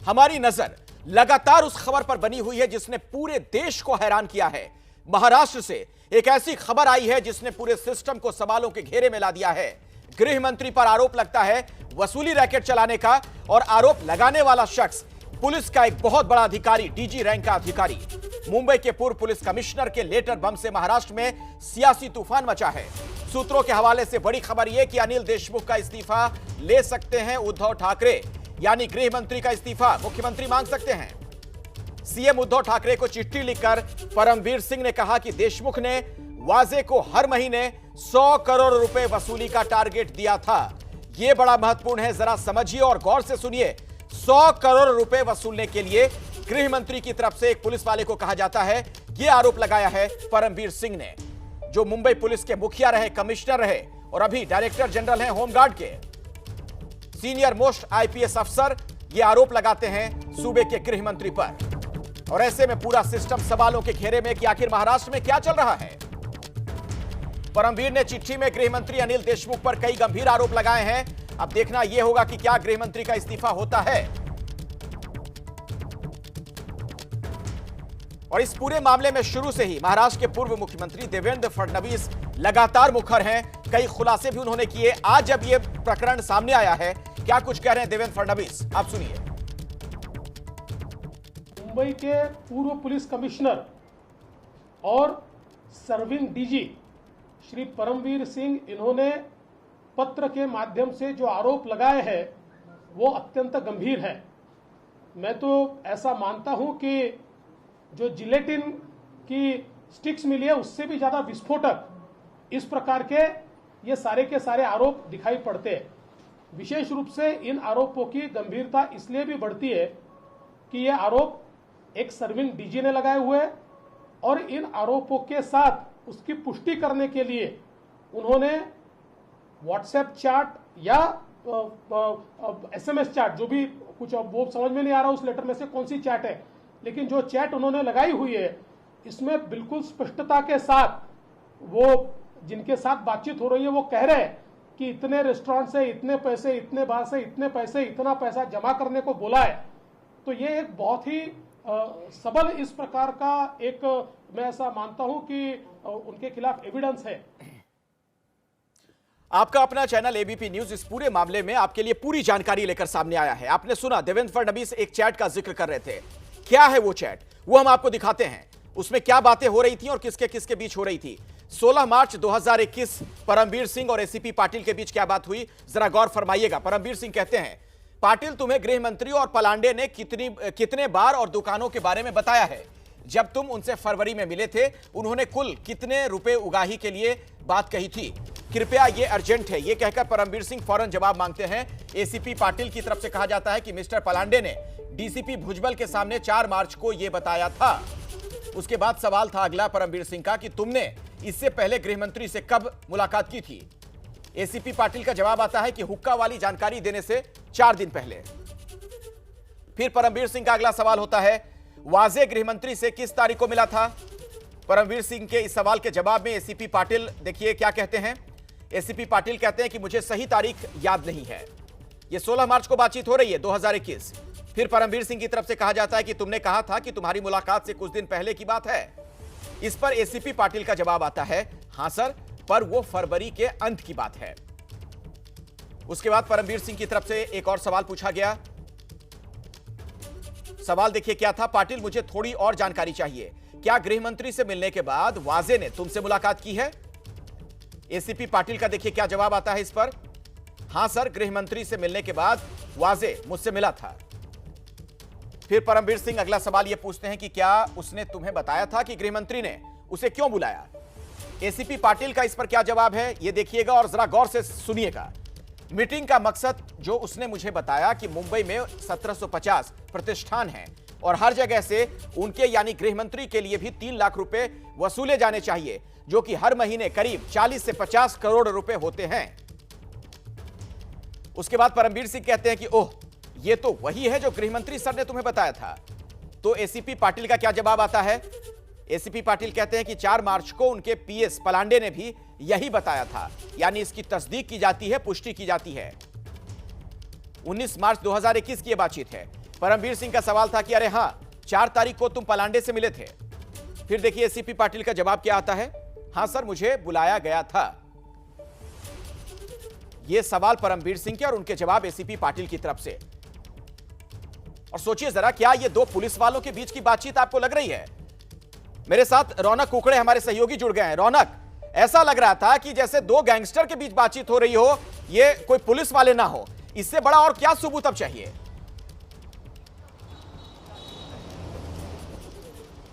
हमारी नजर लगातार उस खबर पर बनी हुई है जिसने पूरे देश को हैरान किया है। महाराष्ट्र से एक ऐसी खबर आई है जिसने पूरे सिस्टम को सवालों के घेरे में ला दिया है। गृह मंत्री पर आरोप लगता है वसूली रैकेट चलाने का, और आरोप लगाने वाला शख्स पुलिस का एक बहुत बड़ा अधिकारी, डीजी रैंक का अधिकारी। मुंबई के पूर्व पुलिस कमिश्नर के लेटर बम से महाराष्ट्र में सियासी तूफान मचा है। सूत्रों के हवाले से बड़ी खबर यह कि अनिल देशमुख का इस्तीफा ले सकते हैं उद्धव ठाकरे, यानी गृह मंत्री का इस्तीफा मुख्यमंत्री मांग सकते हैं। सीएम उद्धव ठाकरे को चिट्ठी लिखकर परमवीर सिंह ने कहा कि देशमुख ने वाजे को हर महीने 100 करोड़ रुपए वसूली का टारगेट दिया था। यह बड़ा महत्वपूर्ण है, जरा समझिए और गौर से सुनिए। 100 करोड़ रुपए वसूलने के लिए गृह मंत्री की तरफ से एक पुलिस वाले को कहा जाता है। यह आरोप लगाया है परमवीर सिंह ने, जो मुंबई पुलिस के मुखिया रहे, कमिश्नर रहे और अभी डायरेक्टर जनरल हैं होमगार्ड के। सीनियर मोस्ट आईपीएस अफसर यह आरोप लगाते हैं सूबे के गृह मंत्री पर, और ऐसे में पूरा सिस्टम सवालों के घेरे में कि आखिर महाराष्ट्र में क्या चल रहा है। परमवीर ने चिट्ठी में गृह मंत्री अनिल देशमुख पर कई गंभीर आरोप लगाए हैं। अब देखना यह होगा कि क्या गृह मंत्री का इस्तीफा होता है। और इस पूरे मामले में शुरू से ही महाराष्ट्र के पूर्व मुख्यमंत्री देवेंद्र फडणवीस लगातार मुखर हैं। कई खुलासे भी उन्होंने किए। आज जब यह प्रकरण सामने आया है, क्या कुछ कह रहे हैं देवेंद्र फडणवीस, आप सुनिए। मुंबई के पूर्व पुलिस कमिश्नर और सर्विंग डीजी श्री परमवीर सिंह, इन्होंने पत्र के माध्यम से जो आरोप लगाए हैं वो अत्यंत गंभीर है। मैं तो ऐसा मानता हूं कि जो जिलेटिन की स्टिक्स मिली है उससे भी ज्यादा विस्फोटक इस प्रकार के ये सारे के सारे आरोप दिखाई पड़ते हैं। विशेष रूप से इन आरोपों की गंभीरता इसलिए भी बढ़ती है कि ये आरोप एक सर्विंग डीजी ने लगाए हुए हैं, और इन आरोपों के साथ उसकी पुष्टि करने के लिए उन्होंने व्हाट्सएप चैट या एसएमएस चैट, जो भी कुछ वो समझ में नहीं आ रहा उस लेटर में से कौन सी चैट है, लेकिन जो चैट उन्होंने लगाई हुई है इसमें बिल्कुल स्पष्टता के साथ वो जिनके साथ बातचीत हो रही है वो कह रहे हैं कि इतने रेस्टोरेंट से इतने पैसे, इतने बार से इतने पैसे, इतना पैसा जमा करने को बोला है। तो ये एक बहुत ही सबल इस प्रकार का एक, मैं ऐसा मानता हूं कि उनके खिलाफ एविडेंस है। आपका अपना चैनल एबीपी न्यूज इस पूरे मामले में आपके लिए पूरी जानकारी लेकर सामने आया है। आपने सुना देवेंद्र फडणवीस एक चैट का जिक्र कर रहे थे। क्या है वो चैट, वो हम आपको दिखाते हैं। उसमें क्या बातें हो रही थी और किसके किसके बीच हो रही थी। 16 मार्च 2021 परमवीर सिंह और एसीपी पाटिल के बीच क्या बात हुई, जरा गौर फरमाइएगा। परमवीर सिंह कहते हैं, पाटिल तुम्हें गृह मंत्री और पलांडे ने कितने बार और दुकानों के बारे में बताया है। जब तुम उनसे फरवरी में मिले थे, उन्होंने कुल कितने रुपए उगाही के लिए बात कही थी। कृपया ये अर्जेंट है। ये कहकर परमवीर सिंह फौरन जवाब मांगते हैं। एसीपी पाटिल की तरफ से कहा जाता है कि मिस्टर पलांडे ने डीसीपी भुजबल के सामने 4 मार्च को यह बताया था। उसके बाद सवाल था अगला परमवीर सिंह का कि तुमने इससे पहले गृह मंत्री से कब मुलाकात की थी। एसीपी पाटिल का जवाब आता है कि हुक्का वाली जानकारी देने से 4 दिन पहले। फिर परमवीर सिंह का अगला सवाल होता है, वाजे गृह मंत्री से किस तारीख को मिला था। परमवीर सिंह के इस सवाल के जवाब में एसीपी पाटिल देखिए क्या कहते हैं। एसीपी पाटिल कहते हैं कि मुझे सही तारीख याद नहीं है। यह 16 मार्च को बातचीत हो रही है 2021। फिर परमवीर सिंह की तरफ से कहा जाता है कि तुमने कहा था कि तुम्हारी मुलाकात से कुछ दिन पहले की बात है। इस पर एसीपी पाटिल का जवाब आता है, हां सर, पर वो फरवरी के अंत की बात है। उसके बाद परमवीर सिंह की तरफ से एक और सवाल पूछा गया। सवाल देखिए क्या था, पाटिल मुझे थोड़ी और जानकारी चाहिए। क्या गृह मंत्री से मिलने के बाद वाजे ने तुमसे मुलाकात की है। एसीपी पाटिल का देखिए क्या जवाब आता है इस पर, हां सर, गृह मंत्री से मिलने के बाद वाजे मुझसे मिला था। फिर परमवीर सिंह अगला सवाल यह पूछते हैं कि क्या उसने तुम्हें बताया था कि गृह मंत्री ने उसे क्यों बुलाया। एसीपी पाटिल का इस पर क्या जवाब है यह देखिएगा और जरा गौर से सुनिएगा। मीटिंग का मकसद जो उसने मुझे बताया कि मुंबई में 1750 प्रतिष्ठान हैं और हर जगह से उनके यानी गृह मंत्री के लिए भी 3 लाख रुपए वसूले जाने चाहिए, जो कि हर महीने करीब 40 से 50 करोड़ रुपए होते हैं। उसके बाद परमवीर सिंह कहते हैं कि ओह, ये तो वही है जो गृह मंत्री सर ने तुम्हें बताया था। तो एसीपी पाटिल का क्या जवाब आता है। एसीपी पाटिल कहते हैं कि 4 मार्च को उनके पीएस पलांडे ने भी यही बताया था, यानी इसकी तस्दीक की जाती है, पुष्टि की जाती है। 19 मार्च 2021 की यह बातचीत है। परमवीर सिंह का सवाल था कि अरे हां, 4 तारीख को तुम पलांडे से मिले थे। फिर देखिए एसीपी पाटिल का जवाब क्या आता है। हां सर, मुझे बुलाया गया था। यह सवाल परमवीर सिंह के और उनके जवाब एसीपी पाटिल की तरफ से। और सोचिए जरा, क्या ये दो पुलिस वालों के बीच की बातचीत आपको लग रही है? मेरे साथ रौनक कुकड़े हमारे सहयोगी जुड़ गए हैं। रौनक, ऐसा लग रहा था कि जैसे दो गैंगस्टर के बीच बातचीत हो रही हो, ये कोई पुलिस वाले ना हो। इससे बड़ा और क्या सबूत अब चाहिए?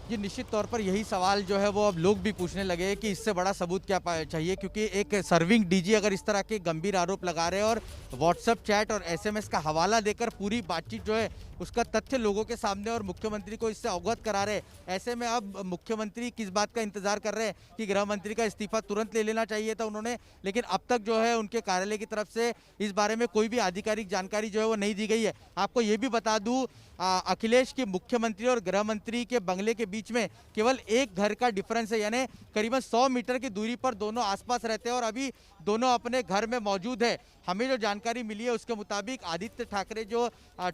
ये निश्चित तौर पर यही सवाल जो है वो अब लोग भी पूछने लगे कि इससे बड़ा सबूत क्या चाहिए, क्योंकि एक सर्विंग डीजी अगर इस तरह के गंभीर आरोप लगा रहे हैं और व्हाट्सएप चैट और एसएमएस का हवाला देकर पूरी बातचीत जो है उसका तथ्य लोगों के सामने और मुख्यमंत्री को इससे अवगत करा रहे, ऐसे में अब मुख्यमंत्री किस बात का इंतजार कर रहे हैं कि गृह मंत्री का इस्तीफा तुरंत ले लेना चाहिए था उन्होंने, लेकिन अब तक जो है उनके कार्यालय की तरफ से इस बारे में कोई भी आधिकारिक जानकारी जो है वो नहीं दी गई है। आपको ये भी बता दूं, अखिलेश के मुख्यमंत्री और गृह मंत्री के बंगले के बीच में केवल एक घर का डिफरेंस है, यानी करीबन 100 मीटर की दूरी पर दोनों आसपास रहते हैं और अभी दोनों अपने घर में मौजूद है। हमें जो जानकारी मिली है उसके मुताबिक आदित्य ठाकरे जो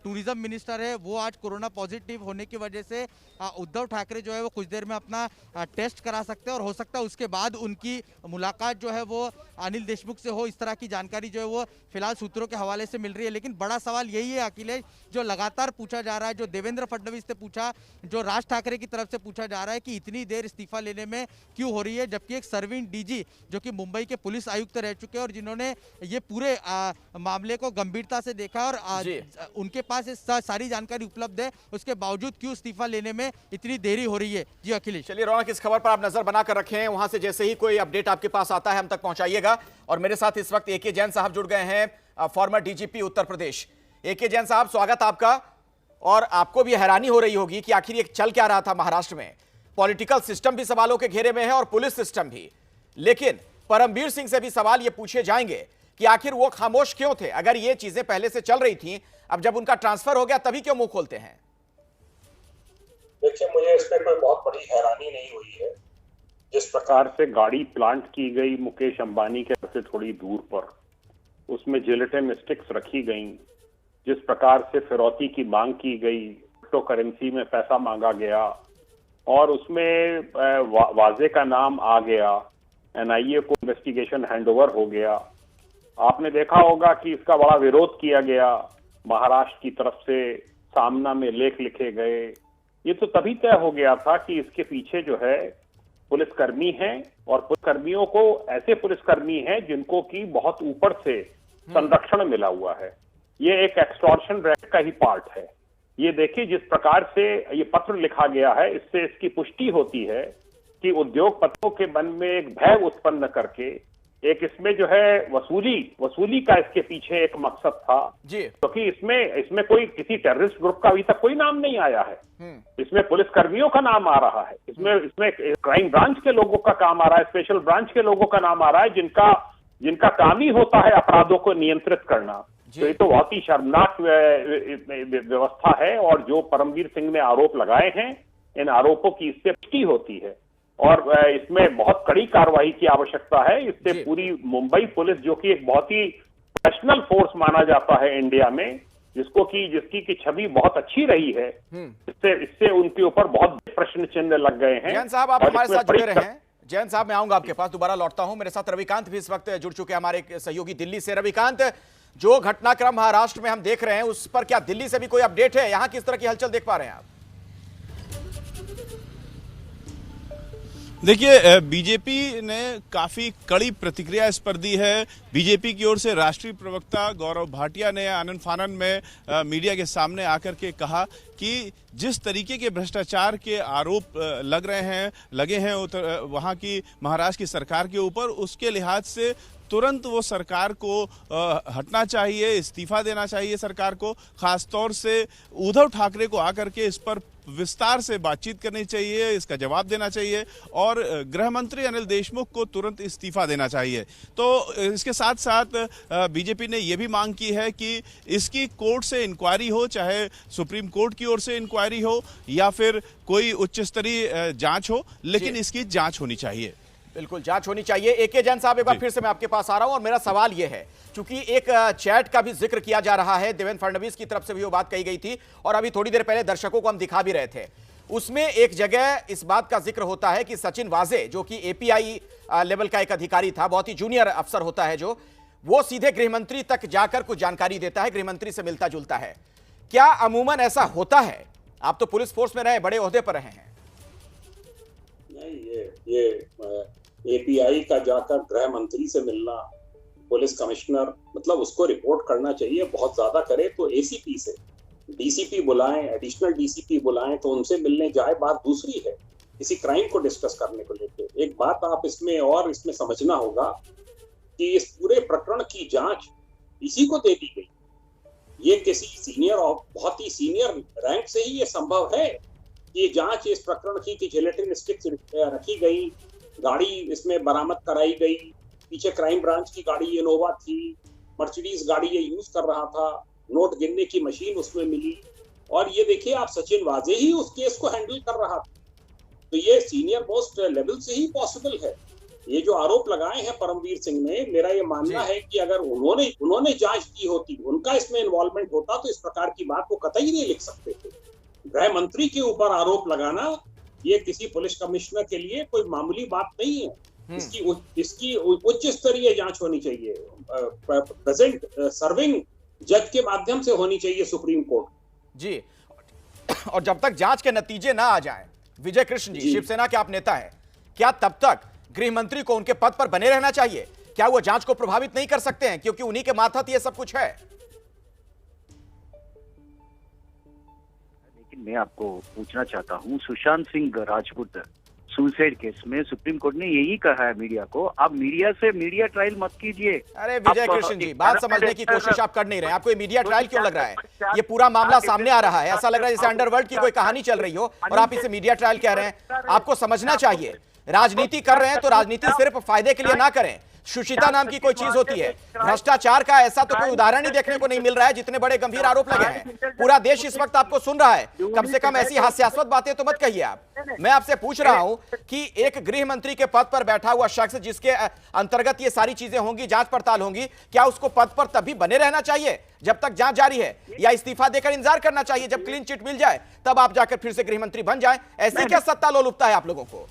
टूरिज्म मिनिस्टर है वो आज कोरोना पॉजिटिव होने की वजह से उद्धव ठाकरे जो है वो कुछ देर में अपना टेस्ट करा सकते हैं और हो सकता है उसके बाद उनकी मुलाकात जो है वो अनिल देशमुख से हो। इस तरह की जानकारी जो है वो फिलहाल सूत्रों के हवाले से मिल रही है। लेकिन बड़ा सवाल यही है अखिलेश, जो लगातार पूछा जा रहा है, जो देवेंद्र फडणवीस से पूछा, जो राज ठाकरे की तरफ से पूछा जा रहा है कि इतनी देर इस्तीफा लेने में क्यों हो रही है, जबकि एक सर्विंग डीजी जो कि मुंबई के पुलिस आयुक्त रह चुके हैं और जिन्होंने ये पूरे मामले को गंभीरता से देखा और उनके पास सारी जानकारी उपलब्ध है, उसके बावजूद क्यों इस्तीफा लेने में इतनी देरी हो रही है। जी अखिलेश। चलिए रौनक, इस खबर पर आप नजर बनाकर रखें, वहां से जैसे ही कोई अपडेट आपके पास आता है हम तक पहुंचाइएगा। और मेरे साथ इस वक्त एके जैन साहब जुड़ गए हैं, फॉर्मर डीजीपी उत्तर प्रदेश। एके जैन साहब, स्वागत आपका। और आपको भी हैरानी हो रही होगी कि आखिर ये चल क्या रहा था महाराष्ट्र में। पॉलिटिकल सिस्टम भी सवालों के घेरे में है और पुलिस सिस्टम भी, लेकिन परमवीर सिंह से भी सवाल ये पूछे जाएंगे कि आखिर वो खामोश क्यों थे। अगर ये चीजें पहले से चल रही थी, अब जब उनका ट्रांसफर हो गया तभी क्यों मुंह खोलते हैं? देखिए, मुझे इसमें कोई बहुत बड़ी हैरानी नहीं हुई है। जिस प्रकार से गाड़ी प्लांट की गई मुकेश अंबानी के घर से थोड़ी दूर पर, उसमें जिलेटिन स्टिक्स रखी गई, जिस प्रकार से फिरौती की मांग की गई, क्रिप्टो करेंसी में पैसा मांगा गया और उसमें वाजे का नाम आ गया, एनआईए को इन्वेस्टिगेशन हैंडओवर हो गया। आपने देखा होगा कि इसका बड़ा विरोध किया गया महाराष्ट्र की तरफ से, सामना में लेख लिखे गए। ये तो तभी तय हो गया था कि इसके पीछे जो है पुलिसकर्मी हैं और पुलिसकर्मियों को ऐसे पुलिसकर्मी हैं जिनको की बहुत ऊपर से संरक्षण मिला हुआ है। ये एक एक्सटॉर्शन रैकेट का ही पार्ट है। ये देखिए, जिस प्रकार से ये पत्र लिखा गया है, इससे इसकी पुष्टि होती है कि उद्योगपतियों के मन में एक भय उत्पन्न करके एक इसमें जो है वसूली का इसके पीछे एक मकसद था जी, क्योंकि इसमें कोई किसी टेररिस्ट ग्रुप का अभी तक कोई नाम नहीं आया है। इसमें पुलिसकर्मियों का नाम आ रहा है, इसमें क्राइम ब्रांच के लोगों का काम आ रहा है, स्पेशल ब्रांच के लोगों का नाम आ रहा है, जिनका काम ही होता है अपराधों को नियंत्रित करना। तो ये तो बहुत ही शर्मनाक व्यवस्था है और जो परमवीर सिंह ने आरोप लगाए हैं, इन आरोपों की इससे पुष्टि होती है और इसमें बहुत कड़ी कार्रवाई की आवश्यकता है। इससे पूरी मुंबई पुलिस, जो कि एक बहुत ही प्रोफेशनल फोर्स माना जाता है इंडिया में, जिसकी की छवि बहुत अच्छी रही है, इससे उनके ऊपर बहुत प्रश्न चिन्ह लग गए हैं। जैन साहब, आप हमारे साथ जुड़े रहे हैं। जैन साहब, मैं आऊंगा आपके पास, दोबारा लौटता हूं। मेरे साथ रविकांत भी इस वक्त जुड़ चुके हैं, हमारे सहयोगी दिल्ली से। रविकांत, जो घटनाक्रम महाराष्ट्र में हम देख रहे हैं, उस पर क्या दिल्ली से भी कोई अपडेट है? यहां किस तरह की हलचल देख पा रहे हैं आप? देखिए, बीजेपी ने काफी कड़ी प्रतिक्रिया इस पर दी है। बीजेपी की ओर से राष्ट्रीय प्रवक्ता गौरव भाटिया ने आनन फानन में मीडिया के सामने आकर के कहा कि जिस तरीके के भ्रष्टाचार के आरोप लगे हैं वहां की महाराष्ट्र की सरकार के ऊपर, उसके लिहाज से तुरंत वो सरकार को हटना चाहिए, इस्तीफा देना चाहिए सरकार को। खासतौर से उद्धव ठाकरे को आकर के इस पर विस्तार से बातचीत करनी चाहिए, इसका जवाब देना चाहिए और गृह मंत्री अनिल देशमुख को तुरंत इस्तीफा देना चाहिए। तो इसके साथ साथ बीजेपी ने यह भी मांग की है कि इसकी कोर्ट से इंक्वायरी हो, चाहे सुप्रीम कोर्ट की ओर से इंक्वायरी हो या फिर कोई उच्च स्तरीय जांच हो, लेकिन इसकी जांच होनी चाहिए। बिल्कुल जांच होनी चाहिए। एके जैन साहब, एक बार फिर से मैं आपके पास आ रहा हूं और मेरा सवाल यह है, चूंकि एक चैट का भी जिक्र किया जा रहा है, देवेंद्र फडणवीस की तरफ से भी वो बात कही गई थी और अभी थोड़ी देर पहले दर्शकों को हम दिखा भी रहे थे। उसमें एक जगह इस बात का जिक्र होता है कि सचिन वाजे, जो कि एपीआई लेवल का एक अधिकारी था, बहुत ही जूनियर अफसर होता है, जो वो सीधे गृहमंत्री तक जाकर कुछ जानकारी देता है, गृहमंत्री से मिलता जुलता है। क्या अमूमन ऐसा होता है? आप तो पुलिस फोर्स में रहे, बड़े ओहदे पर रहे हैं। नहीं, ये एपीआई का जाकर गृह मंत्री से मिलना, पुलिस कमिश्नर, मतलब उसको रिपोर्ट करना चाहिए। बहुत ज्यादा करे तो एसीपी से, डीसीपी बुलाएं, एडिशनल डीसीपी बुलाएं तो उनसे मिलने जाए। बात दूसरी है किसी क्राइम को डिस्कस करने को लेकर। एक बात आप इसमें समझना होगा कि इस पूरे प्रकरण की जांच इसी को दे दी गई। ये किसी सीनियर और बहुत ही सीनियर रैंक से ही ये संभव है कि ये जांच इस प्रकरण की जिलेटिन स्टिक्स रखी गई, गाड़ी इसमें बरामद कराई गई, पीछे क्राइम ब्रांच की गाड़ी इनोवा थी, मर्सिडीज गाड़ी ये यूज कर रहा था, नोट गिनने की मशीन उसमें मिली, और ये देखिए आप सचिन वाजे ही उस केस को हैंडल कर रहा था। तो ये सीनियर मोस्ट लेवल से ही पॉसिबल है। ये जो आरोप लगाए हैं परमवीर सिंह ने, मेरा ये मानना है कि अगर उन्होंने जांच की होती, उनका इसमें इन्वॉल्वमेंट होता, तो इस प्रकार की बात को कतई नहीं लिख सकते थे। गृह मंत्री के ऊपर आरोप लगाना ये किसी पुलिस कमिश्नर के लिए कोई मामूली बात नहीं है। इसकी उच्च स्तरीय जांच होनी चाहिए, प्रेजेंट सर्विंग जज के माध्यम से होनी चाहिए सुप्रीम कोर्ट जी। और जब तक जांच के नतीजे ना आ जाएं, विजय कृष्ण जी, शिवसेना के आप नेता हैं, क्या तब तक गृह मंत्री को उनके पद पर बने रहना चाहिए? क्या वो जांच को प्रभावित नहीं कर सकते हैं, क्योंकि उन्हीं के मातहत ये सब कुछ है? लेकिन मैं आपको पूछना चाहता हूं, सुशांत सिंह राजपूत सुसाइड केस में सुप्रीम कोर्ट ने यही कहा है मीडिया को, आप मीडिया से मीडिया ट्रायल मत कीजिए। अरे विजय कृष्ण जी, बात समझने की कोशिश आप कर नहीं रहे। आपको ये मीडिया ट्रायल क्यों लग रहा है? ये पूरा मामला सामने आ रहा है, ऐसा लग रहा है जैसे अंडरवर्ल्ड की कोई कहानी चल रही हो और आप इसे मीडिया ट्रायल कह रहे हैं। आपको समझना चाहिए, राजनीति कर रहे हैं तो राजनीति सिर्फ फायदे के लिए ना करें। सुशिता नाम की कोई चीज होती है, भ्रष्टाचार का ऐसा तो कोई उदाहरण ही देखने को नहीं मिल रहा है, जितने बड़े गंभीर आरोप लगे हैं। पूरा देश इस वक्त आपको सुन रहा है, कम से कम ऐसी हास्यास्पद बातें तो मत कहिए आप। मैं आपसे पूछ रहा हूं कि एक गृह मंत्री के पद पर बैठा हुआ शख्स, जिसके अंतर्गत ये सारी चीजें होंगी, जांच पड़ताल होंगी, क्या उसको पद पर तभी बने रहना चाहिए जब तक जांच जारी है, या इस्तीफा देकर इंतजार करना चाहिए जब क्लीन चिट मिल जाए तब आप जाकर फिर से गृह मंत्री बन जाए? ऐसी क्या सत्ता लोलुपता है आप लोगों को?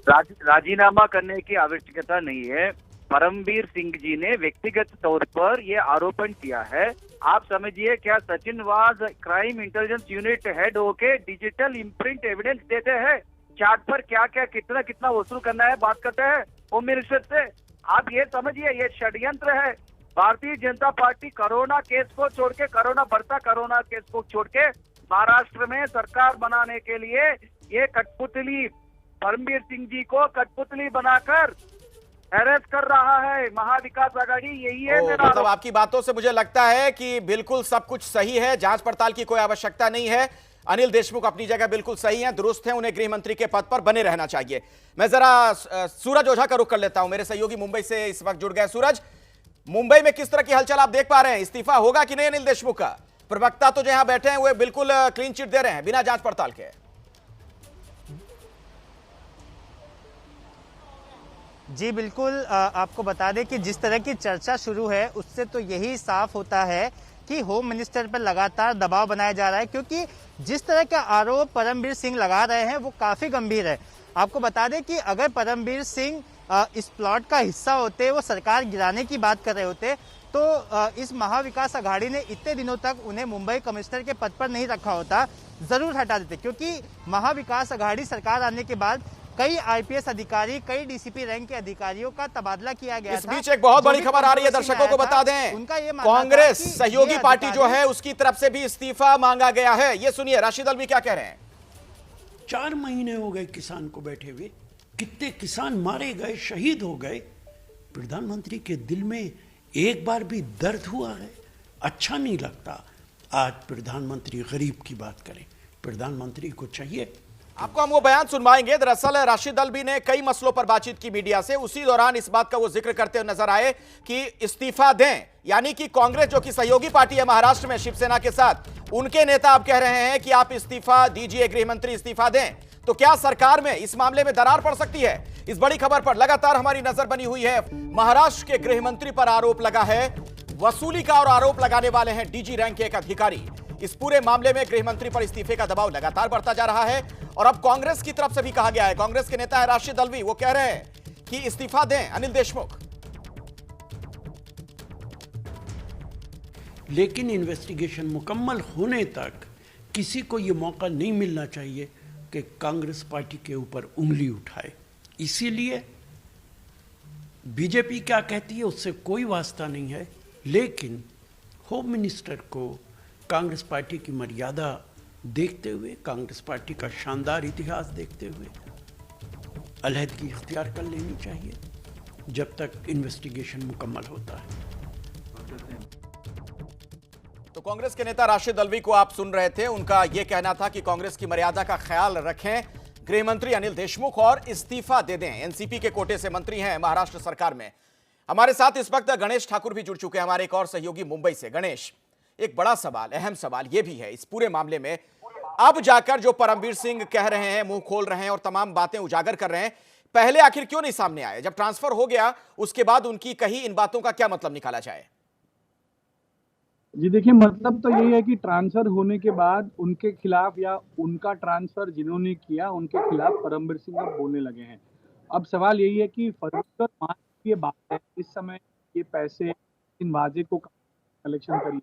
राजीनामा करने की आवश्यकता नहीं है। परमवीर सिंह जी ने व्यक्तिगत तौर पर ये आरोपण किया है। आप समझिए, क्या Sachin was crime intelligence unit head होके डिजिटल इम्प्रिंट एविडेंस देते हैं? चार्ट पर क्या क्या कितना कितना वसूल करना है बात करते हैं होम मिनिस्टर से। आप ये समझिए, ये षड्यंत्र है। Bharatiya Janata party corona case को छोड़ के, बढ़ता कोरोना केस को छोड़ के महाराष्ट्र में सरकार बनाने के लिए ये कठपुतली, परमवीर सिंह जी को कठपुतली बनाकर हैरेस कर रहा है महाविकास आघाड़ी। यही है मेरा मतलब आपकी बातों से मुझे लगता है कि बिल्कुल सब कुछ सही है, जांच पड़ताल की कोई आवश्यकता नहीं है। अनिल देशमुख अपनी जगह बिल्कुल सही हैं, दुरुस्त हैं, उन्हें गृह मंत्री के पद पर बने रहना चाहिए। मैं जरा सूरज ओझा का रुख कर लेता हूं, मेरे सहयोगी मुंबई से इस वक्त जुड़ गए। सूरज, मुंबई में किस तरह की हलचल आप देख पा रहे हैं? इस्तीफा होगा कि नहीं अनिल देशमुख का? प्रवक्ता तो जो यहां बैठे हैं वो बिल्कुल क्लीन चिट दे रहे हैं बिना जांच पड़ताल के। जी बिल्कुल, आपको बता दें कि जिस तरह की चर्चा शुरू है उससे तो यही साफ होता है कि होम मिनिस्टर पर लगातार दबाव बनाया जा रहा है, क्योंकि जिस तरह के आरोप परमवीर सिंह लगा रहे हैं वो काफी गंभीर है। आपको बता दें कि अगर परमवीर सिंह इस प्लॉट का हिस्सा होते, वो सरकार गिराने की बात कर रहे होते, तो इस महाविकास आघाड़ी ने इतने दिनों तक उन्हें मुंबई कमिश्नर के पद पर नहीं रखा होता, जरूर हटा देते। क्योंकि महाविकास आघाड़ी सरकार आने के बाद कई आईपीएस अधिकारी, कई डीसीपी रैंक के अधिकारियों का तबादला किया गया। इस बीच एक बहुत बड़ी खबर आ रही है, दर्शकों को बता दें, कांग्रेस सहयोगी पार्टी जो है उसकी तरफ से भी इस्तीफा मांगा गया है। ये सुनिए राशिद अलवी क्या कह रहे हैं। 4 महीने हो गए किसान को बैठे हुए, कितने किसान मारे गए, शहीद हो गए। प्रधानमंत्री के दिल में एक बार भी दर्द हुआ है? अच्छा नहीं लगता। आज प्रधानमंत्री गरीब की बात करें, प्रधानमंत्री को चाहिए। आपको हम वो बयान सुनवाएंगे। दरअसल राशिद अलवी ने कई मसलों पर बातचीत की मीडिया से, उसी दौरान इस बात का वो जिक्र करते हुए नजर आए कि इस्तीफा दें, यानी कि कांग्रेस जो कि सहयोगी पार्टी है महाराष्ट्र में शिवसेना के साथ, उनके नेता अब कह रहे हैं कि आप इस्तीफा दीजिए, गृह मंत्री इस्तीफा दें। तो क्या सरकार में इस मामले में दरार पड़ सकती है? इस बड़ी खबर पर लगातार हमारी नजर बनी हुई है। महाराष्ट्र के गृह मंत्री पर आरोप लगा है वसूली का और आरोप लगाने वाले हैं डीजी रैंक के एक अधिकारी। इस पूरे मामले में गृह मंत्री पर इस्तीफे का दबाव लगातार बढ़ता जा रहा है और अब कांग्रेस की तरफ से भी कहा गया है, कांग्रेस के नेता है राशिद अल्वी, वो कह रहे हैं कि इस्तीफा दें अनिल देशमुख। लेकिन इन्वेस्टिगेशन मुकम्मल होने तक किसी को ये मौका नहीं मिलना चाहिए कि कांग्रेस पार्टी के ऊपर उंगली उठाए। इसीलिए बीजेपी क्या कहती है उससे कोई वास्ता नहीं है, लेकिन होम मिनिस्टर को कांग्रेस पार्टी की मर्यादा देखते हुए, कांग्रेस पार्टी का शानदार इतिहास देखते हुए अलहदगी इख्तियार कर लेनी चाहिए जब तक इन्वेस्टिगेशन मुकम्मल होता है। तो कांग्रेस के नेता राशिद अल्वी को आप सुन रहे थे, उनका यह कहना था कि कांग्रेस की मर्यादा का ख्याल रखें गृह मंत्री अनिल देशमुख और इस्तीफा दे दें। एनसीपी के कोटे से मंत्री हैं महाराष्ट्र सरकार में। हमारे साथ इस वक्त गणेश ठाकुर भी जुड़ चुके हैं, हमारे एक और सहयोगी मुंबई से। गणेश, एक बड़ा सवाल, अहम सवाल यह भी है इस पूरे मामले में, अब जाकर जो परमबीर सिंह कह रहे हैं, मुंह खोल रहे हैं और तमाम बातें उजागर कर रहे हैं, पहले आखिर क्यों नहीं सामने आए? जब ट्रांसफर हो गया उसके बाद उनकी कही इन बातों का क्या मतलब निकाला जाए? जी देखिए, मतलब तो यही है कि ट्रांसफर होने के बाद उनके खिलाफ या उनका ट्रांसफर जिन्होंने किया उनके खिलाफ परमबीर सिंह अब बोलने लगे हैं। अब सवाल यही है कि फरवरी और मार्च की ये बात है, इस समय ये पैसे इन वाजे को कलेक्शन करी,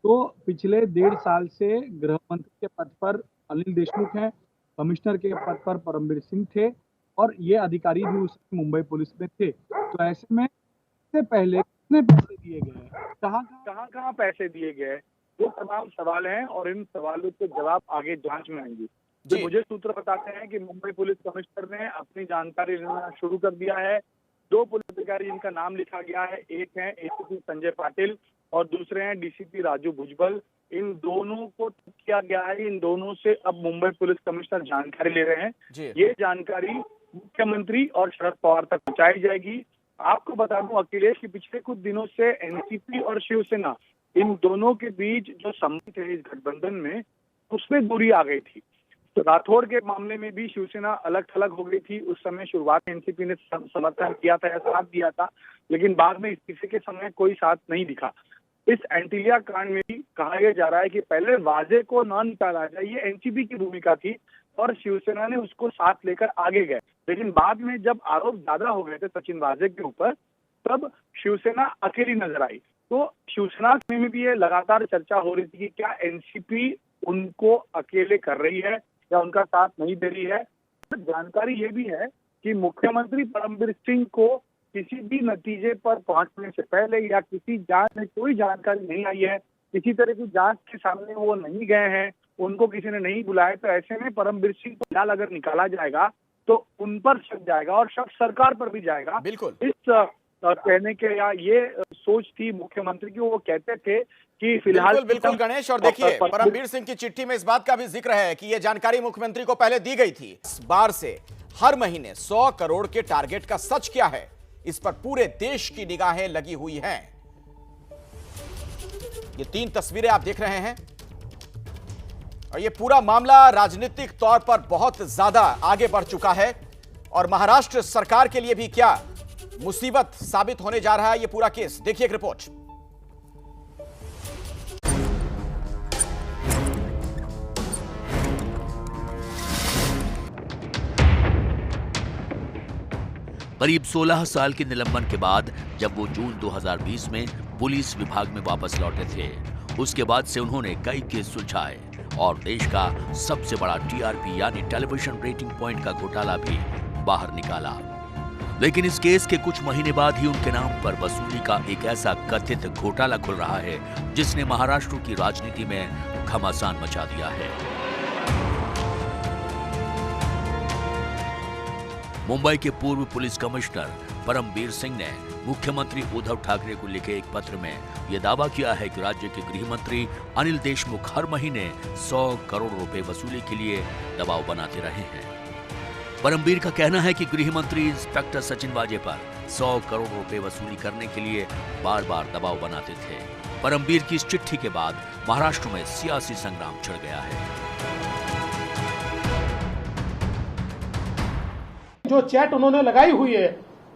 तो पिछले 1.5 साल से गृह मंत्री के पद पर अनिल देशमुख हैं, कमिश्नर के पद पर परमबीर सिंह थे और ये अधिकारी भी उस मुंबई पुलिस में थे। तो ऐसे में इससे पहले कितने पैसे दिए गए, कहाँ पैसे दिए गए, वो तमाम सवाल हैं और इन सवालों के जवाब आगे जांच में आएंगे। तो मुझे सूत्र बताते हैं कि मुंबई पुलिस कमिश्नर ने अपनी जानकारी लेना शुरू कर दिया है। 2 पुलिस अधिकारी जिनका नाम लिखा गया है, एक है एसीपी संजय पाटिल और दूसरे हैं डीसीपी राजू भुजबल। इन दोनों को किया गया है, इन दोनों से अब मुंबई पुलिस कमिश्नर जानकारी ले रहे हैं। ये जानकारी मुख्यमंत्री और शरद पवार तक पहुंचाई जाएगी। आपको बता दूं, अखिलेश के पिछले कुछ दिनों से एनसीपी और शिवसेना इन दोनों के बीच जो संबंध है इस गठबंधन में, उसमें दूरी आ गई थी। तो राठौड़ के मामले में भी शिवसेना अलग थलग हो गई थी। उस समय शुरुआत में एनसीपी ने समर्थन किया था या साथ दिया था, लेकिन बाद में इस्तीफे के समय कोई साथ नहीं दिखा। इस एंटीलिया कांड में भी कहा यह जा रहा है कि पहले वाजे को न निकाला जाए, ये एनसीपी की भूमिका थी और शिवसेना ने उसको साथ लेकर आगे गए। लेकिन बाद में जब आरोप ज्यादा हो गए थे सचिन वाजे के ऊपर, तब शिवसेना अकेली नजर आई। तो शिवसेना में भी ये लगातार चर्चा हो रही थी कि क्या एनसीपी उनको अकेले कर रही है या उनका साथ नहीं दे रही है। तो जानकारी ये भी है कि मुख्यमंत्री परमबीर सिंह को किसी भी नतीजे पर पहुंचने से पहले या किसी जांच में कोई जानकारी नहीं आई है, किसी तरह की जांच के सामने वो नहीं गए हैं, उनको किसी ने नहीं बुलाया। तो ऐसे में परमबीर सिंह को फिलहाल अगर निकाला जाएगा तो उन पर शक जाएगा और शक सरकार पर भी जाएगा। बिल्कुल इस कहने के या ये सोच थी मुख्यमंत्री की। वो कहते थे कि फिलहाल बिल्कुल गणेश, और देखिए परमबीर सिंह की चिट्ठी में इस बात का भी जिक्र है कि ये जानकारी मुख्यमंत्री को पहले दी गई थी। इस बार से हर महीने 100 करोड़ के टारगेट का सच क्या है, इस पर पूरे देश की निगाहें लगी हुई हैं। ये 3 तस्वीरें आप देख रहे हैं और ये पूरा मामला राजनीतिक तौर पर बहुत ज्यादा आगे बढ़ चुका है और महाराष्ट्र सरकार के लिए भी क्या मुसीबत साबित होने जा रहा है ये पूरा केस। देखिए एक रिपोर्ट। करीब 16 साल के निलंबन के बाद जब वो जून 2020 में पुलिस विभाग में वापस लौटे थे, उसके बाद से उन्होंने कई केस सुलझाए और देश का सबसे बड़ा टीआरपी यानी टेलीविजन रेटिंग पॉइंट का घोटाला भी बाहर निकाला। लेकिन इस केस के कुछ महीने बाद ही उनके नाम पर वसूली का एक ऐसा कथित घोटाला खुल रहा है जिसने महाराष्ट्र की राजनीति में घमासान मचा दिया है। मुंबई के पूर्व पुलिस कमिश्नर परमबीर सिंह ने मुख्यमंत्री उद्धव ठाकरे को लिखे एक पत्र में यह दावा किया है कि राज्य के गृह मंत्री अनिल देशमुख हर महीने 100 करोड़ रुपए वसूली के लिए दबाव बनाते रहे हैं। परमबीर का कहना है कि गृह मंत्री इंस्पेक्टर सचिन वाजे पर 100 करोड़ रुपए वसूली करने के लिए बार बार दबाव बनाते थे। परमबीर की इस चिट्ठी के बाद महाराष्ट्र में सियासी संग्राम छिड़ गया है। जो चैट उन्होंने लगाई हुई है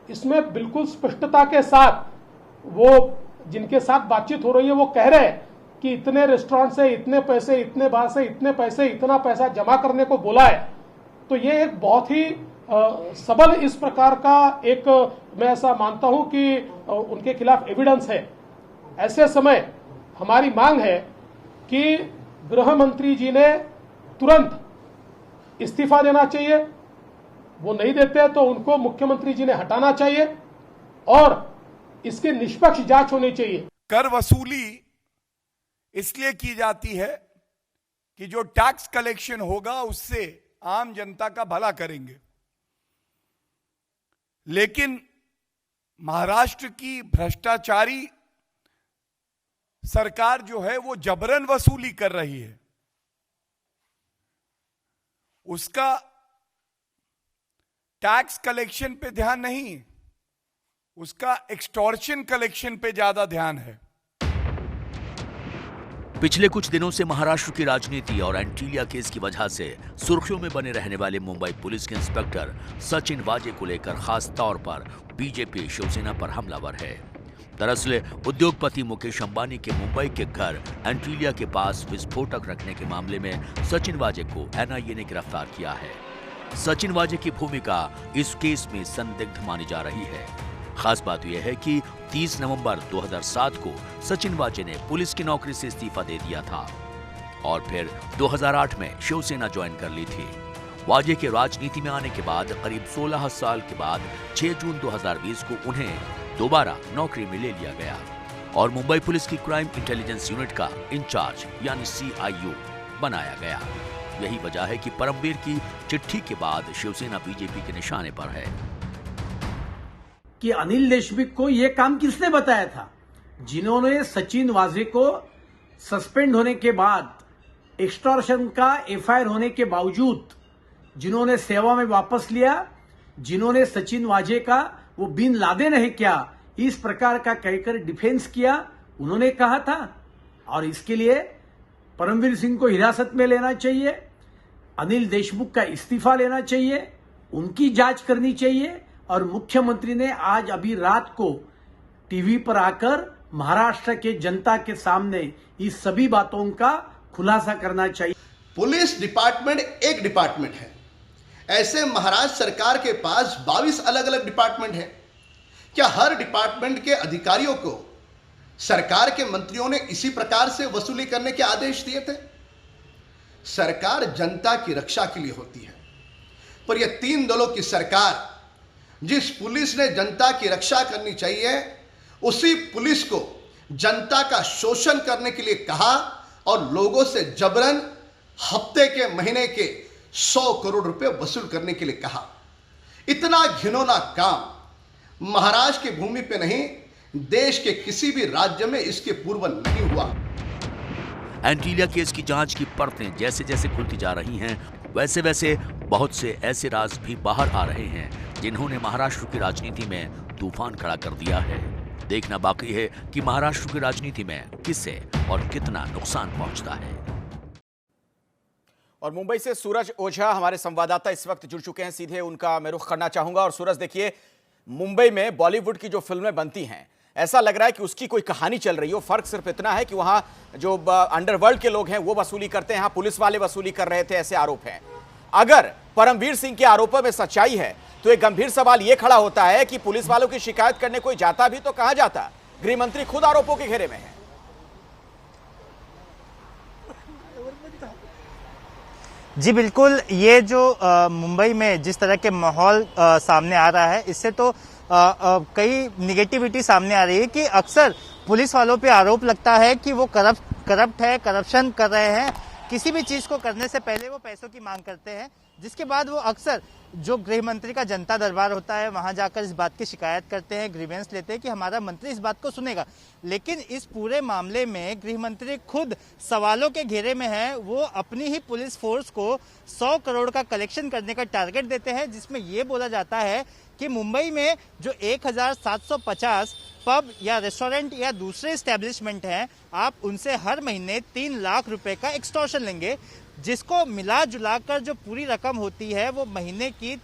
इसमें बिल्कुल स्पष्टता के साथ वो जिनके साथ बातचीत हो रही है वो कह रहे हैं कि इतने रेस्टोरेंट से इतने पैसे, इतने बार से इतने पैसे, इतना पैसा जमा करने को बोला है। तो ये एक बहुत ही सबल इस प्रकार का एक मैं ऐसा मानता हूं कि उनके खिलाफ एविडेंस है। ऐसे समय हमारी मांग है कि गृह मंत्री जी ने तुरंत इस्तीफा देना चाहिए, वो नहीं देते तो उनको मुख्यमंत्री जी ने हटाना चाहिए और इसकी निष्पक्ष जांच होनी चाहिए। कर वसूली इसलिए की जाती है कि जो टैक्स कलेक्शन होगा उससे आम जनता का भला करेंगे, लेकिन महाराष्ट्र की भ्रष्टाचारी सरकार जो है वो जबरन वसूली कर रही है। उसका टैक्स कलेक्शन पे ध्यान नहीं, उसका एक्सटॉर्शन कलेक्शन पे ज्यादा ध्यान है। पिछले कुछ दिनों से महाराष्ट्र की राजनीति और एंटीलिया केस की वजह से सुर्खियों में बने रहने वाले मुंबई पुलिस के इंस्पेक्टर सचिन वाजे को लेकर खास तौर पर बीजेपी शिवसेना पर हमलावर है। दरअसल उद्योगपति मुकेश अंबानी के मुंबई के घर एंटीलिया के पास विस्फोटक रखने के मामले में सचिन वाजे को एनआईए ने गिरफ्तार किया है। सचिन वाजे की भूमिका इस केस में संदिग्ध मानी जा रही है। खास बात यह है कि 30 नवंबर 2007 को सचिन वाजे ने पुलिस की नौकरी से इस्तीफा दे दिया था और फिर 2008 में शिवसेना ज्वाइन कर ली थी। वाजे के राजनीति में आने के बाद करीब 16 साल के बाद 6 जून 2020 को उन्हें दोबारा नौकरी में ले लिया गया और मुंबई पुलिस की क्राइम इंटेलिजेंस यूनिट का इंचार्ज यानी CIU बनाया गया। यही वजह है कि परमवीर की चिट्ठी के बाद शिवसेना बीजेपी के निशाने पर है। कि अनिल देशमुख को यह काम किसने बताया था? जिन्होंने सचिन वाजे को सस्पेंड होने के बाद एक्सटॉर्शन का FIR होने के बावजूद जिन्होंने सेवा में वापस लिया, जिन्होंने सचिन वाजे का वो बिन लादेन है क्या इस प्रकार का कहकर डिफेंस किया, उन्होंने कहा था। और इसके लिए परमवीर सिंह को हिरासत में लेना चाहिए, अनिल देशमुख का इस्तीफा लेना चाहिए, उनकी जांच करनी चाहिए और मुख्यमंत्री ने आज अभी रात को टीवी पर आकर महाराष्ट्र के जनता के सामने इस सभी बातों का खुलासा करना चाहिए। पुलिस डिपार्टमेंट एक डिपार्टमेंट है, ऐसे महाराष्ट्र सरकार के पास 22 अलग अलग डिपार्टमेंट है। क्या हर डिपार्टमेंट के अधिकारियों को सरकार के मंत्रियों ने इसी प्रकार से वसूली करने के आदेश दिए थे? सरकार जनता की रक्षा के लिए होती है, पर यह 3 दलों की सरकार जिस पुलिस ने जनता की रक्षा करनी चाहिए उसी पुलिस को जनता का शोषण करने के लिए कहा और लोगों से जबरन हफ्ते के महीने के 100 करोड़ रुपए वसूल करने के लिए कहा। इतना घिनौना काम महाराष्ट्र की भूमि पे नहीं, देश के किसी भी राज्य में इसके पूर्व नहीं हुआ। एंटीलिया केस की जांच की परतें जैसे जैसे खुलती जा रही हैं, वैसे वैसे बहुत से ऐसे राज भी बाहर आ रहे हैं जिन्होंने महाराष्ट्र की राजनीति में तूफान खड़ा कर दिया है। देखना बाकी है कि महाराष्ट्र की राजनीति में किससे और कितना नुकसान पहुंचता है। और मुंबई से सूरज ओझा हमारे संवाददाता इस वक्त जुड़ चुके हैं, सीधे उनका मैं रुख करना चाहूंगा। और सूरज, देखिए, मुंबई में बॉलीवुड की जो फिल्में बनती हैं, ऐसा लग रहा है कि उसकी कोई कहानी चल रही हो। फर्क सिर्फ इतना है कि वहां जो अंडरवर्ल्ड के लोग हैं वो वसूली करते हैं, यहाँ पुलिस वाले वसूली कर रहे थे, ऐसे आरोप हैं। अगर परमवीर सिंह के आरोपों में सच्चाई है तो एक गंभीर सवाल यह खड़ा होता है कि पुलिस वालों की शिकायत करने कोई जाता भी तो कहां जाता? गृह मंत्री खुद आरोपों के घेरे में है। जी बिल्कुल, ये जो मुंबई में जिस तरह के माहौल सामने आ रहा है, इससे तो कई निगेटिविटी सामने आ रही है कि अक्सर पुलिस वालों पे आरोप लगता है कि वो करप्ट है, करप्शन कर रहे हैं। किसी भी चीज को करने से पहले वो पैसों की मांग करते हैं, जिसके बाद वो अक्सर जो गृह मंत्री का जनता दरबार होता है वहां जाकर इस बात की शिकायत करते हैं, ग्रीवेंस लेते हैं कि हमारा मंत्री इस बात को सुनेगा। लेकिन इस पूरे मामले में गृह मंत्री खुद सवालों के घेरे में है। वो अपनी ही पुलिस फोर्स को 100 करोड़ का कलेक्शन करने का टारगेट देते हैं, जिसमें ये बोला जाता है कि मुंबई में जो 1750 पब या रेस्टोरेंट या दूसरे एस्टेब्लिशमेंट हैं, आप उनसे हर महीने 3 लाख रुपए का एक्सटॉर्शन लेंगे। जिसको मिला जुलाकर जो पूरी रकम होती है वो महीने की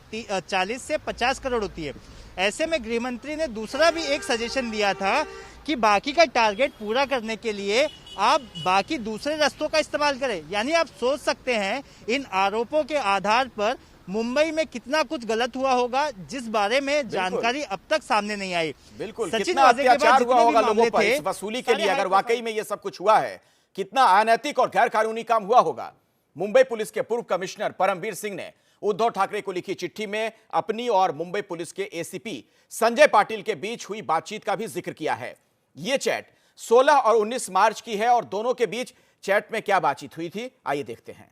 40 से 50 करोड़ होती है। ऐसे में गृह मंत्री ने दूसरा भी एक सजेशन दिया था कि बाकी का टारगेट पूरा करने के लिए आप बाकी दूसरे रास्तों का इस्तेमाल करें। यानी आप सोच सकते हैं इन आरोपों के आधार पर मुंबई में कितना कुछ गलत हुआ होगा, जिस बारे में जानकारी अब तक सामने नहीं आई। बिल्कुल, सचिन कितना वाजे के बाद अत्याचार हुआ जितने भी होगा लोगों मामले पर थे, इस वसूली के लिए, अगर वाकई में ये सब कुछ हुआ है, कितना अनैतिक और गैर कानूनी काम हुआ होगा। मुंबई पुलिस के पूर्व कमिश्नर परमवीर सिंह ने उद्धव ठाकरे को लिखी चिट्ठी में अपनी और मुंबई पुलिस के एसीपी संजय पाटिल के बीच हुई बातचीत का भी जिक्र किया है। यह चैट 16 और 19 मार्च की है और दोनों के बीच चैट में क्या बातचीत हुई थी, आइए देखते हैं।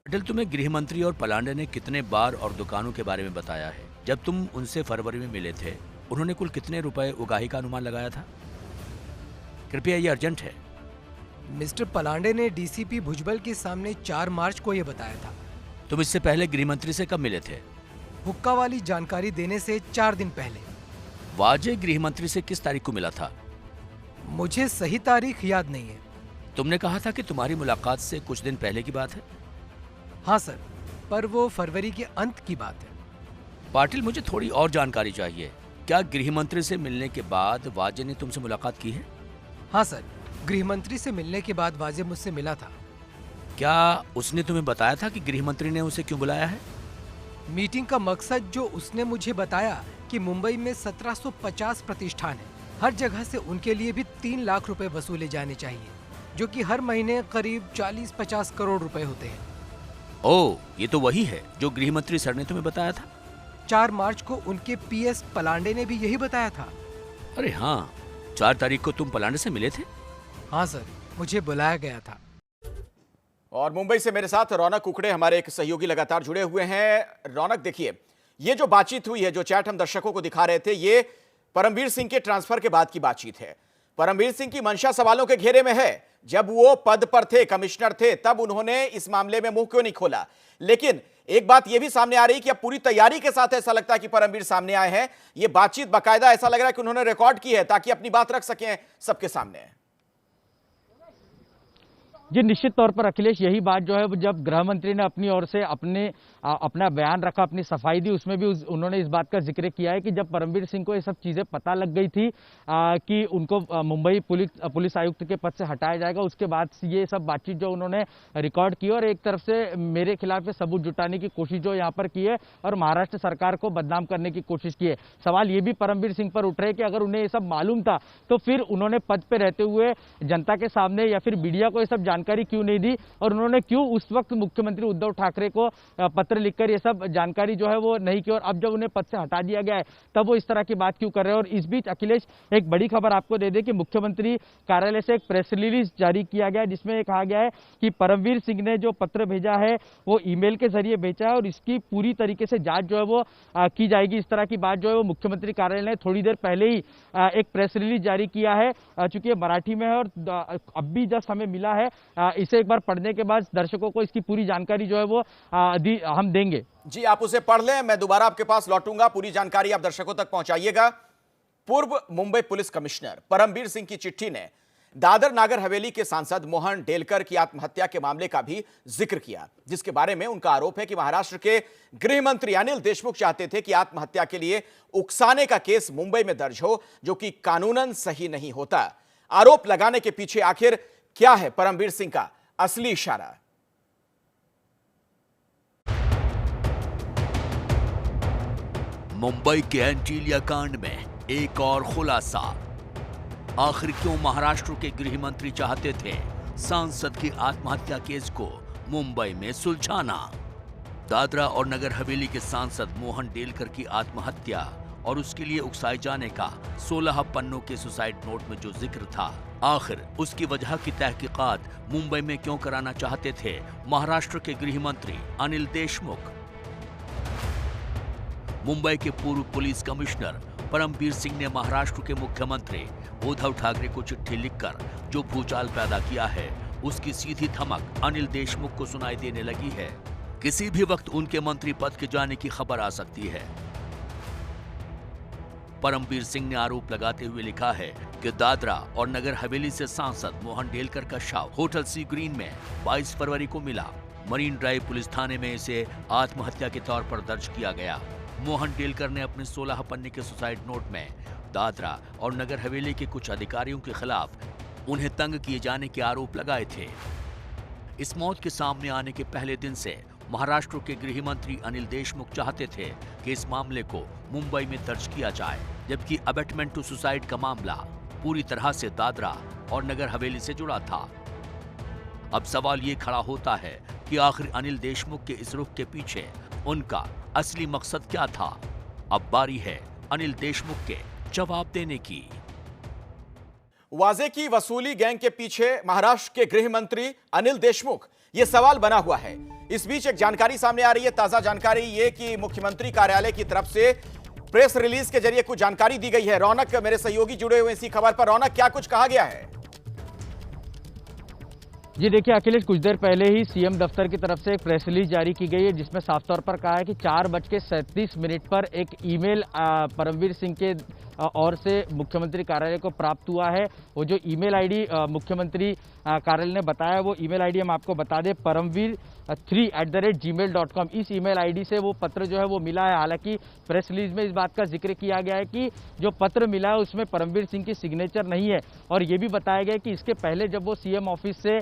पटेल, तुम्हें गृह मंत्री और पलांडे ने कितने बार और दुकानों के बारे में बताया है? जब तुम उनसे फरवरी में मिले थे, उन्होंने कुल कितने रुपए उगाही का अनुमान लगाया था? कृपया, ये अर्जेंट है। मिस्टर पलांडे ने डीसीपी भुजबल के सामने 4 मार्च को यह बताया था। तुम इससे पहले गृह मंत्री से कब मिले थे? हुक्का वाली जानकारी देने से 4 दिन पहले। वाजे गृह मंत्री से किस तारीख को मिला था? मुझे सही तारीख याद नहीं है। तुमने कहा था कि तुम्हारी मुलाकात से कुछ दिन पहले की बात है। हाँ सर, पर वो फरवरी के अंत की बात है। पाटिल, मुझे थोड़ी और जानकारी चाहिए। क्या गृह मंत्री से मिलने के बाद वाजे ने तुमसे मुलाकात की है? हाँ सर, गृह मंत्री से मिलने के बाद वाजे मुझसे मिला था। क्या उसने तुम्हें बताया था कि गृह मंत्री ने उसे क्यों बुलाया है? मीटिंग का मकसद जो उसने मुझे बताया कि मुंबई में 1750 प्रतिष्ठान है, हर जगह से उनके लिए भी 3 लाख रुपए वसूले जाने चाहिए, जो कि हर महीने करीब 40-50 करोड़ रुपए होते हैं। ओह, ये तो वही है जो गृह मंत्री सर ने तुम्हें बताया था। 4 मार्च को उनके पीएस पलांडे ने भी यही बताया था। अरे हाँ, 4 तारीख को तुम पलांडे से मिले थे? हाँ सर, मुझे बुलाया गया था। और मुंबई से मेरे साथ रौनक कुकड़े, हमारे एक सहयोगी, लगातार जुड़े हुए हैं। रौनक, देखिए, ये जो बातचीत हुई है, जो चैट हम दर्शकों को दिखा रहे थे, ये परमवीर सिंह के ट्रांसफर के बाद की बातचीत है। परमवीर सिंह की मंशा सवालों के घेरे में है। जब वो पद पर थे, कमिश्नर थे, तब उन्होंने इस मामले में मुंह क्यों नहीं खोला? लेकिन एक बात यह भी सामने आ रही कि अब पूरी तैयारी के साथ ऐसा लगता है कि परमवीर सामने आए हैं। ये बातचीत बाकायदा ऐसा लग रहा है कि उन्होंने रिकॉर्ड की है ताकि अपनी बात रख सकें सबके सामने। जी, निश्चित तौर पर अखिलेश, यही बात जो है, जब गृह मंत्री ने अपनी ओर से अपना बयान रखा, अपनी सफाई दी, उसमें भी उन्होंने इस बात का जिक्र किया है कि जब परमवीर सिंह को ये सब चीज़ें पता लग गई थी कि उनको मुंबई पुलिस आयुक्त के पद से हटाया जाएगा, उसके बाद ये सब बातचीत जो उन्होंने रिकॉर्ड की और एक तरफ से मेरे खिलाफ सबूत जुटाने की कोशिश जो यहाँ पर की है और महाराष्ट्र सरकार को बदनाम करने की कोशिश की है। सवाल ये भी परमवीर सिंह पर उठ रहे कि अगर उन्हें ये सब मालूम था तो फिर उन्होंने पद पर रहते हुए जनता के सामने या फिर मीडिया को ये सब जानकारी क्यों नहीं दी, और उन्होंने क्यों उस वक्त मुख्यमंत्री उद्धव ठाकरे को पत्र लिखकर ये सब जानकारी जो है वो नहीं की, और अब जब उन्हें पद से हटा दिया गया है तब वो इस तरह की बात क्यों कर रहे हैं। और इस बीच अखिलेश, एक बड़ी खबर आपको दे दे कि मुख्यमंत्री कार्यालय से एक प्रेस रिलीज जारी किया गया है, जिसमें कहा गया है कि परमवीर सिंह ने जो पत्र भेजा है वो ईमेल के जरिए भेजा है और इसकी पूरी तरीके से जांच जो है वो की जाएगी। इस तरह की बात जो है वो मुख्यमंत्री कार्यालय ने थोड़ी देर पहले ही एक प्रेस रिलीज जारी किया है, चूंकि ये मराठी में है और अब भी जस्ट हमें मिला है। इसे एक बार पढ़ने के बाद दर्शकों को इसकी पूरी जानकारी जो है वो हम देंगे। जी, आप उसे पढ़ लें, मैं दोबारा आपके पास लौटूंगा, पूरी जानकारी आप दर्शकों तक पहुंचाइएगा। पूर्व मुंबई पुलिस कमिश्नर परमवीर सिंह की चिट्ठी ने दादर नागर हवेली के सांसद मोहन डेलकर की आत्महत्या के मामले का भी जिक्र किया, जिसके बारे में उनका आरोप है कि महाराष्ट्र के गृह मंत्री अनिल देशमुख चाहते थे कि आत्महत्या के लिए उकसाने का केस मुंबई में दर्ज हो, जो कि कानूनन सही नहीं होता। आरोप लगाने के पीछे आखिर क्या है परमवीर सिंह का असली इशारा? मुंबई के एंटीलिया कांड में एक और खुलासा। आखिर क्यों महाराष्ट्र के गृह मंत्री चाहते थे सांसद की आत्महत्या केस को मुंबई में सुलझाना? दादरा और नगर हवेली के सांसद मोहन डेलकर की आत्महत्या और उसके लिए उकसाए जाने का 16 पन्नों के सुसाइड नोट में जो जिक्र था, आखिर उसकी वजह की तहकीकात मुंबई में क्यों कराना चाहते थे महाराष्ट्र के गृह मंत्री अनिल देशमुख? मुंबई के पूर्व पुलिस कमिश्नर परमवीर सिंह ने महाराष्ट्र के मुख्यमंत्री उद्धव ठाकरे को चिट्ठी लिखकर जो भूचाल पैदा किया है, उसकी सीधी धमक अनिल देशमुख को सुनाई देने लगी है। किसी भी वक्त उनके मंत्री पद के जाने की खबर आ सकती है। परमवीर सिंह ने आरोप लगाते हुए लिखा है कि दादरा और नगर हवेली से सांसद मोहन डेलकर का शव होटल सी ग्रीन में 22 फरवरी को मिला। मरीन ड्राइव पुलिस थाने में इसे आत्महत्या के तौर पर दर्ज किया गया। मोहन डेलकर ने अपने 16 पन्ने के सुसाइड नोट में दादरा और नगर हवेली के कुछ अधिकारियों के खिलाफ उन्हें तंग किए जाने के आरोप लगाए थे। इस मौत के सामने आने के पहले दिन से महाराष्ट्र के गृह मंत्री अनिल देशमुख चाहते थे कि इस मामले को मुंबई में दर्ज किया जाए, जबकि अबेटमेंट टू सुसाइड का मामला पूरी तरह से दादरा और नगर हवेली से जुड़ा था। अब सवाल ये खड़ा होता है कि आखिर अनिल देशमुख के इस रुख के पीछे उनका असली मकसद क्या था। अब बारी है अनिल देशमुख के जवाब देने की। वाजे की वसूली गैंग के पीछे महाराष्ट्र के गृह मंत्री अनिल देशमुख, यह सवाल बना हुआ है। इस बीच एक जानकारी सामने आ रही है, ताजा जानकारी ये कि मुख्यमंत्री कार्यालय की तरफ से प्रेस रिलीज के जरिए कुछ जानकारी दी गई है। रौनक, मेरे सहयोगी जुड़े हुए इसी खबर पर। रौनक, क्या कुछ कहा गया है? जी देखिए अखिलेश, कुछ देर पहले ही सीएम दफ्तर की तरफ से एक प्रेस रिलीज जारी की गई है, जिसमें साफ तौर पर कहा है कि 4:37 पर एक ईमेल परमवीर सिंह के ओर से मुख्यमंत्री कार्यालय को प्राप्त हुआ है। वो जो ईमेल आईडी मुख्यमंत्री कार्यालय ने बताया, वो ईमेल आईडी हम आपको बता दें, paramveer3@gmail.com। इस ईमेल आईडी से वो पत्र जो है वो मिला है। हालांकि प्रेस रिलीज में इस बात का जिक्र किया गया है कि जो पत्र मिला है उसमें परमवीर सिंह की सिग्नेचर नहीं है, और ये भी बताया गया कि इसके पहले जब वो सीएम ऑफिस से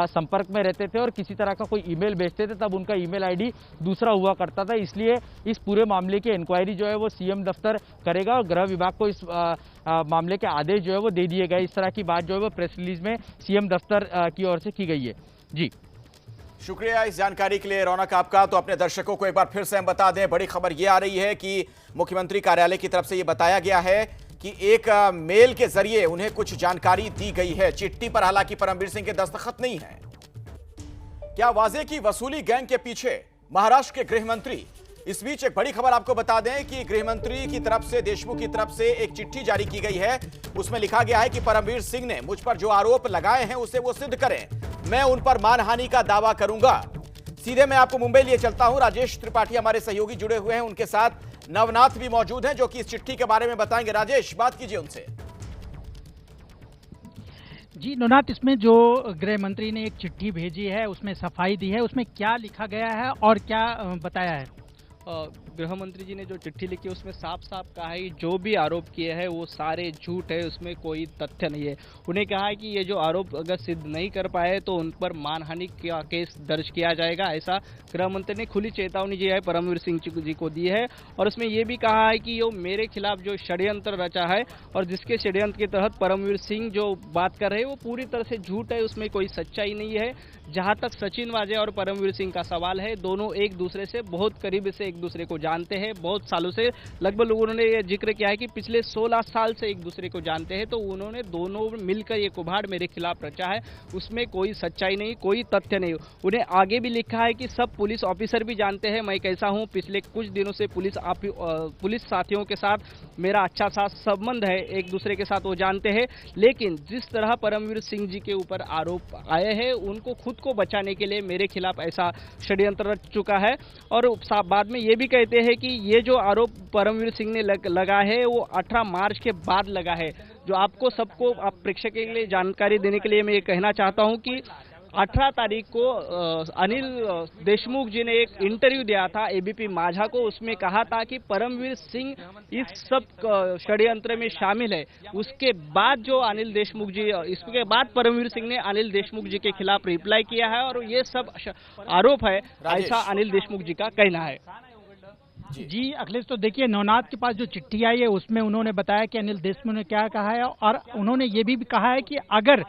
संपर्क में रहते थे और किसी तरह का कोई ईमेल भेजते थे, तब उनका ईमेल आईडी दूसरा हुआ करता था। इसलिए इस पूरे मामले की इंक्वायरी जो है वो सीएम दफ्तर करेगा और गृह विभाग को इस मामले के आदेश जो है वो दे दिए गए। इस तरह की बात जो है वो प्रेस रिलीज में सीएम दफ्तर की ओर से की गई है। जी शुक्रिया इस जानकारी के लिए रौनक आपका। तो अपने दर्शकों को एक बार फिर से हम बता दें, बड़ी खबर यह आ रही है कि मुख्यमंत्री कार्यालय की तरफ से यह बताया गया है कि एक मेल के जरिए उन्हें कुछ जानकारी दी गई है। चिट्ठी पर हालांकि परमवीर सिंह के दस्तखत नहीं है। क्या वाजे की वसूली गैंग के पीछे महाराष्ट्र के गृह मंत्री? इस बीच एक बड़ी खबर आपको बता दें कि गृह मंत्री की तरफ से, देशमुख की तरफ से एक चिट्ठी जारी की गई है। उसमें लिखा गया है कि परमवीर सिंह ने मुझ पर जो आरोप लगाए हैं उसे वो सिद्ध करें, मैं उन पर मानहानि का दावा करूंगा। सीधे मैं आपको मुंबई लिए चलता हूं। राजेश त्रिपाठी हमारे सहयोगी जुड़े हुए हैं, उनके साथ नवनाथ भी मौजूद हैं जो कि इस चिट्ठी के बारे में बताएंगे। राजेश, बात कीजिए उनसे। जी नवनाथ, इसमें जो गृह मंत्री ने एक चिट्ठी भेजी है उसमें सफाई दी है, उसमें क्या लिखा गया है और क्या बताया है? गृह मंत्री जी ने जो चिट्ठी लिखी है उसमें साफ साफ कहा है कि जो भी आरोप किए हैं वो सारे झूठ है, उसमें कोई तथ्य नहीं है। उन्हें कहा है कि ये जो आरोप अगर सिद्ध नहीं कर पाए तो उन पर मानहानि का केस दर्ज किया जाएगा। ऐसा गृह मंत्री ने खुली चेतावनी जो है परमवीर सिंह जी को दी है, और उसमें ये भी कहा है कि ये मेरे खिलाफ जो षड्यंत्र रचा है और जिसके षड्यंत्र के तहत परमवीर सिंह जो बात कर रहे हैं वो पूरी तरह से झूठ है, उसमें कोई सच्चाई नहीं है। जहां तक सचिन वाजे और परमवीर सिंह का सवाल है, दोनों एक दूसरे से बहुत करीब से एक दूसरे को जानते हैं, बहुत सालों से। लगभग उन्होंने ये जिक्र किया है कि पिछले 16 साल से एक दूसरे को जानते हैं। तो उन्होंने दोनों मिलकर ये कुभाड़ मेरे खिलाफ रचा है, उसमें कोई सच्चाई नहीं, कोई तथ्य नहीं। उन्हें आगे भी लिखा है कि सब पुलिस ऑफिसर भी जानते हैं मैं कैसा हूं, पिछले कुछ दिनों से पुलिस साथियों के साथ मेरा अच्छा सा संबंध है, एक दूसरे के साथ वो जानते हैं। लेकिन जिस तरह परमवीर सिंह जी के ऊपर आरोप आए हैं, उनको खुद को बचाने के लिए मेरे खिलाफ ऐसा षड्यंत्र रच चुका है। और बाद में ये भी कहते हैं कि ये जो आरोप परमवीर सिंह ने लगा है वो 18 मार्च के बाद लगा है। जो आपको सबको आप प्रेक्षक के लिए जानकारी देने के लिए मैं ये कहना चाहता हूं कि 18 तारीख को अनिल देशमुख जी ने एक इंटरव्यू दिया था एबीपी माझा को, उसमें कहा था कि परमवीर सिंह इस सब षड्यंत्र में शामिल है। उसके बाद जो अनिल देशमुख जी, इसके बाद परमवीर सिंह ने अनिल देशमुख जी के खिलाफ रिप्लाई किया है और ये सब आरोप है, ऐसा अनिल देशमुख जी का कहना है। जी अखिलेश, तो देखिए नवनाथ के पास जो चिट्ठी आई है उसमें उन्होंने बताया कि अनिल देशमुख ने क्या कहा है, और उन्होंने ये भी कहा है कि अगर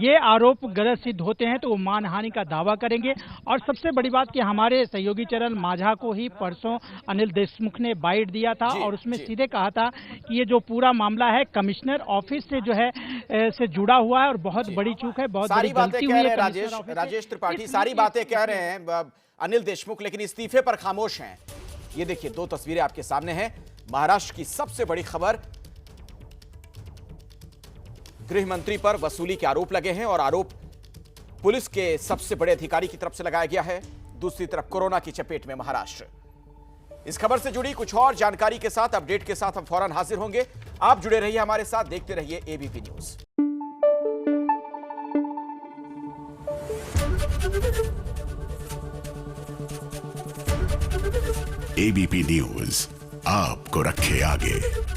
ये आरोप गलत सिद्ध होते हैं तो वो मानहानि का दावा करेंगे। और सबसे बड़ी बात कि हमारे सहयोगी चरण माझा को ही परसों अनिल देशमुख ने बाइट दिया था और उसमें सीधे कहा था कि ये जो पूरा मामला है कमिश्नर ऑफिस से जो है से जुड़ा हुआ है और बहुत बड़ी चूक है, बहुत बड़ी गलती हुई है। राजेश त्रिपाठी सारी बातें कह रहे हैं अनिल देशमुख, लेकिन इस्तीफे पर खामोश हैं। ये देखिए, दो तस्वीरें आपके सामने हैं। महाराष्ट्र की सबसे बड़ी खबर, गृह मंत्री पर वसूली के आरोप लगे हैं और आरोप पुलिस के सबसे बड़े अधिकारी की तरफ से लगाया गया है। दूसरी तरफ कोरोना की चपेट में महाराष्ट्र। इस खबर से जुड़ी कुछ और जानकारी के साथ, अपडेट के साथ हम फौरन हाजिर होंगे। आप जुड़े रहिए हमारे साथ, देखते रहिए एबीपी न्यूज। एबीपी न्यूज आपको रखे आगे।